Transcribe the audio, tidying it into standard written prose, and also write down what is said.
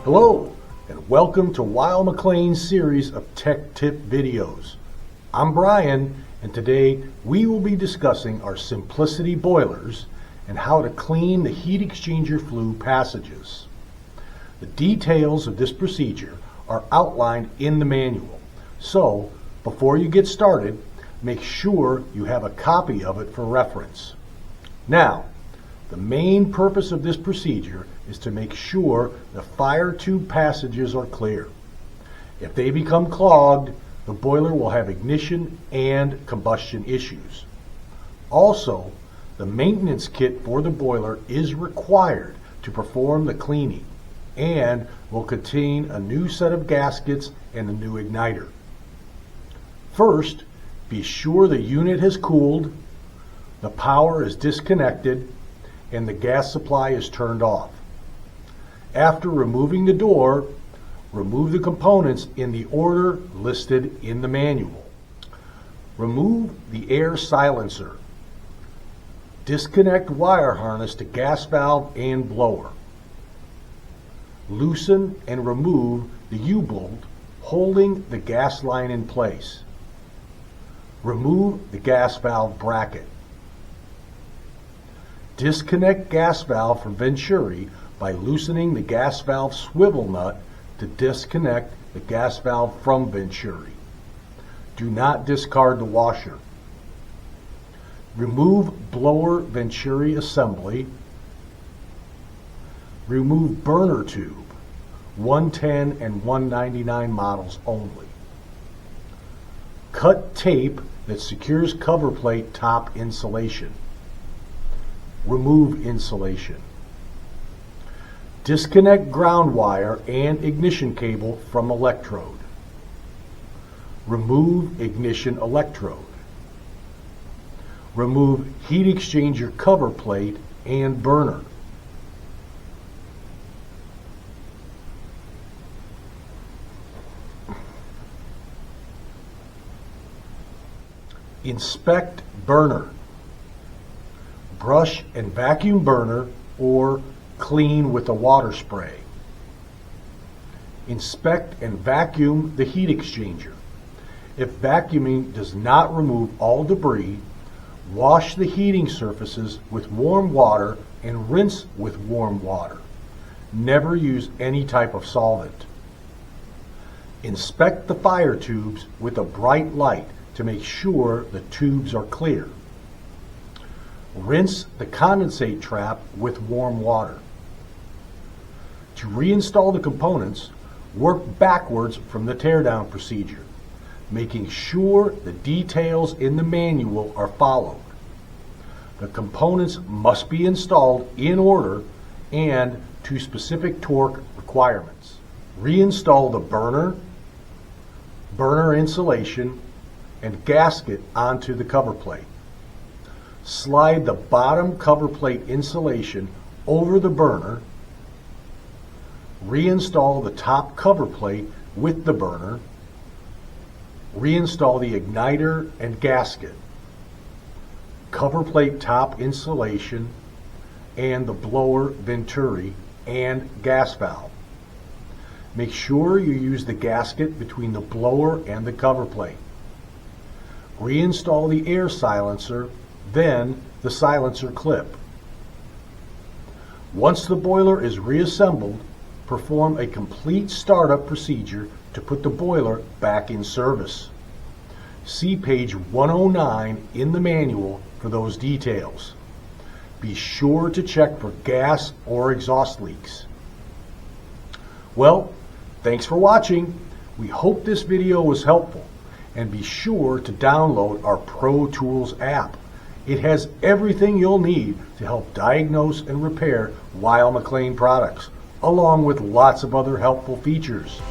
Hello, and welcome to Weil-McLain's series of tech tip videos. I'm Brian, and today we will be discussing our Simplicity boilers and how to clean the heat exchanger flue passages. The details of this procedure are outlined in the manual, so before you get started, make sure you have a copy of it for reference. Now, the main purpose of this procedure is to make sure the fire tube passages are clear. If they become clogged, the boiler will have ignition and combustion issues. Also, the maintenance kit for the boiler is required to perform the cleaning and will contain a new set of gaskets and a new igniter. First, be sure the unit has cooled, the power is disconnected, and the gas supply is turned off. After removing the door, remove the components in the order listed in the manual. Remove the air silencer. Disconnect wire harness to gas valve and blower. Loosen and remove the U-bolt holding the gas line in place. Remove the gas valve bracket. Disconnect gas valve from venturi by loosening the gas valve swivel nut to disconnect the gas valve from venturi. Do not discard the washer. Remove blower venturi assembly. Remove burner tube, 110 and 199 models only. Cut tape that secures cover plate top insulation. Remove insulation. Disconnect ground wire and ignition cable from electrode. Remove ignition electrode. Remove heat exchanger cover plate and burner. Inspect burner. Brush and vacuum burner or clean with a water spray. Inspect and vacuum the heat exchanger. If vacuuming does not remove all debris, wash the heating surfaces with warm water and rinse with warm water. Never use any type of solvent. Inspect the fire tubes with a bright light to make sure the tubes are clear. Rinse the condensate trap with warm water. To reinstall the components, work backwards from the teardown procedure, making sure the details in the manual are followed. The components must be installed in order and to specific torque requirements. Reinstall the burner, burner insulation, and gasket onto the cover plate. Slide the bottom cover plate insulation over the burner. Reinstall the top cover plate with the burner. Reinstall the igniter and gasket, cover plate top insulation, and the blower venturi and gas valve. Make sure you use the gasket between the blower and the cover plate. Reinstall the air silencer, then the silencer clip. Once the boiler is reassembled, perform a complete startup procedure to put the boiler back in service. See page 109 in the manual for those details. Be sure to check for gas or exhaust leaks. Well, thanks for watching. We hope this video was helpful, and be sure to download our Pro Tools app. It has everything you'll need to help diagnose and repair Weil-McLain products, along with lots of other helpful features.